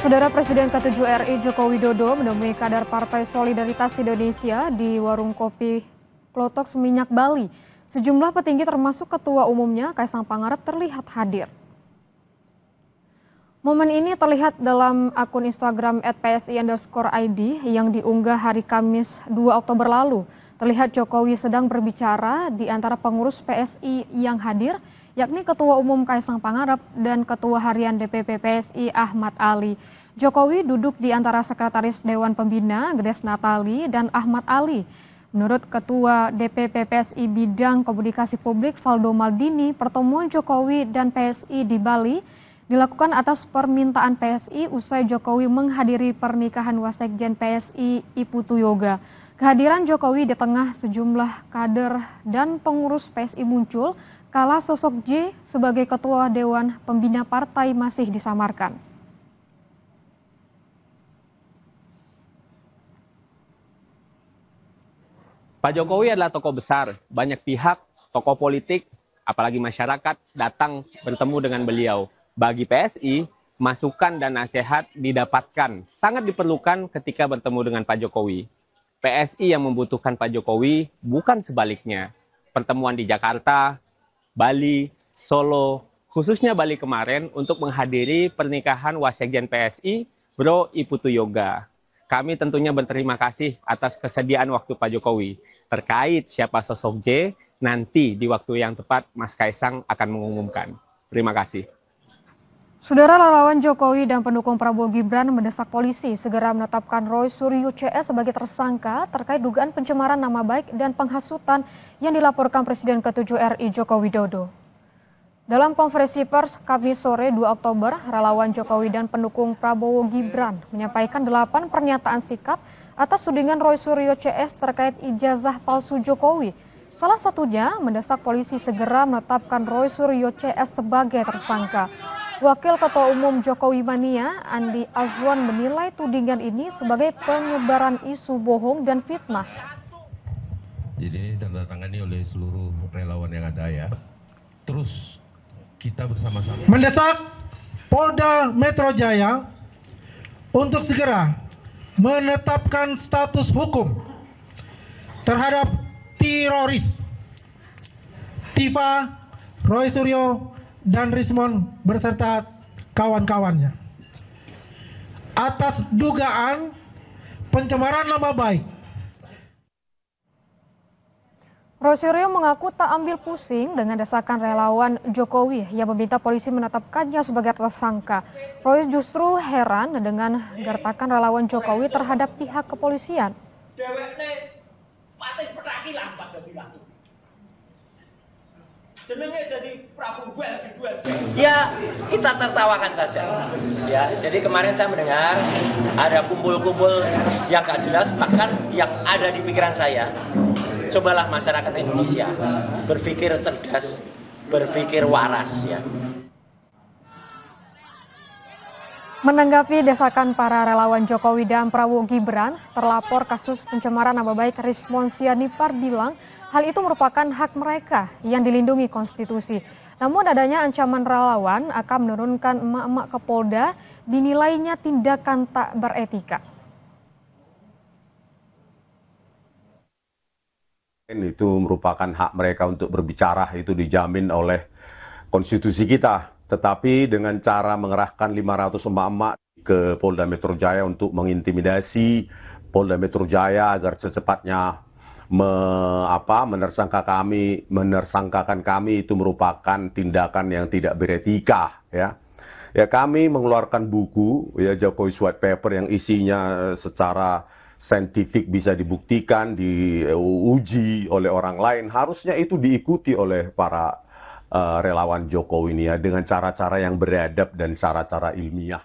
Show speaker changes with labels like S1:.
S1: Saudara Presiden ke-7 RI Joko Widodo menemui kader Partai Solidaritas Indonesia di warung kopi Klotok Seminyak Bali. Sejumlah petinggi termasuk ketua umumnya Kaisang Pangarep terlihat hadir. Momen ini terlihat dalam akun Instagram @psi_id yang diunggah hari Kamis 2 Oktober lalu. Terlihat Jokowi sedang berbicara di antara pengurus PSI yang hadir, yakni Ketua Umum Kaisang Pangarep dan Ketua Harian DPP PSI Ahmad Ali. Jokowi duduk di antara Sekretaris Dewan Pembina Grace Natali dan Ahmad Ali. Menurut Ketua DPP PSI Bidang Komunikasi Publik Valdo Maldini, pertemuan Jokowi dan PSI di Bali dilakukan atas permintaan PSI usai Jokowi menghadiri pernikahan Wasekjen PSI Iputu Yoga. Kehadiran Jokowi di tengah sejumlah kader dan pengurus PSI muncul kala sosok J sebagai Ketua Dewan Pembina Partai masih disamarkan.
S2: Pak Jokowi adalah tokoh besar, banyak pihak, tokoh politik, apalagi masyarakat datang bertemu dengan beliau. Bagi PSI, masukan dan nasihat didapatkan, sangat diperlukan ketika bertemu dengan Pak Jokowi. PSI yang membutuhkan Pak Jokowi, bukan sebaliknya. Pertemuan di Jakarta, Bali, Solo, khususnya Bali kemarin untuk menghadiri pernikahan Wasekjen PSI, Bro Iputu Yoga. Kami tentunya berterima kasih atas kesediaan waktu Pak Jokowi. Terkait siapa sosok J, nanti di waktu yang tepat Mas Kaisang akan mengumumkan. Terima kasih.
S1: Saudara, relawan Jokowi dan pendukung Prabowo Gibran mendesak polisi segera menetapkan Roy Suryo CS sebagai tersangka terkait dugaan pencemaran nama baik dan penghasutan yang dilaporkan Presiden ke-7 RI Joko Widodo. Dalam konferensi pers Kamis sore 2 Oktober, relawan Jokowi dan pendukung Prabowo Gibran menyampaikan 8 pernyataan sikap atas tudingan Roy Suryo CS terkait ijazah palsu Jokowi. Salah satunya mendesak polisi segera menetapkan Roy Suryo CS sebagai tersangka. Wakil Ketua Umum Jokowi Mania, Andi Azwan, menilai tudingan ini sebagai penyebaran isu bohong dan fitnah.
S3: Jadi ini ditandatangani oleh seluruh relawan yang ada ya. Terus kita bersama-sama
S4: mendesak Polda Metro Jaya untuk segera menetapkan status hukum terhadap teroris Tiva, Roy Suryo, dan Rismon berserta kawan-kawannya atas dugaan pencemaran nama baik.
S1: Roy Suryo mengaku tak ambil pusing dengan desakan relawan Jokowi yang meminta polisi menetapkannya sebagai tersangka. Roy justru heran dengan gertakan relawan Jokowi terhadap pihak kepolisian.
S5: Ya, kita tertawakan saja. Ya, jadi kemarin saya mendengar ada kumpul-kumpul yang gak jelas, bahkan yang ada di pikiran saya. Cobalah masyarakat Indonesia berpikir cerdas, berpikir waras ya.
S1: Menanggapi desakan para relawan Jokowi dan Prabowo Gibran, terlapor kasus pencemaran nama baik Rismon Sianipar bilang hal itu merupakan hak mereka yang dilindungi konstitusi. Namun adanya ancaman relawan akan menurunkan emak-emak ke Polda dinilainya tindakan tak beretika.
S6: Itu merupakan hak mereka untuk berbicara, itu dijamin oleh konstitusi kita. Tetapi dengan cara mengerahkan 500 emak-emak ke Polda Metro Jaya untuk mengintimidasi Polda Metro Jaya agar secepatnya menersangkakan kami itu merupakan tindakan yang tidak beretika ya. Ya, kami mengeluarkan buku ya Jokowi White Paper yang isinya secara saintifik bisa dibuktikan, diuji oleh orang lain, harusnya itu diikuti oleh para relawan Jokowi ini ya dengan cara-cara yang beradab dan cara-cara ilmiah.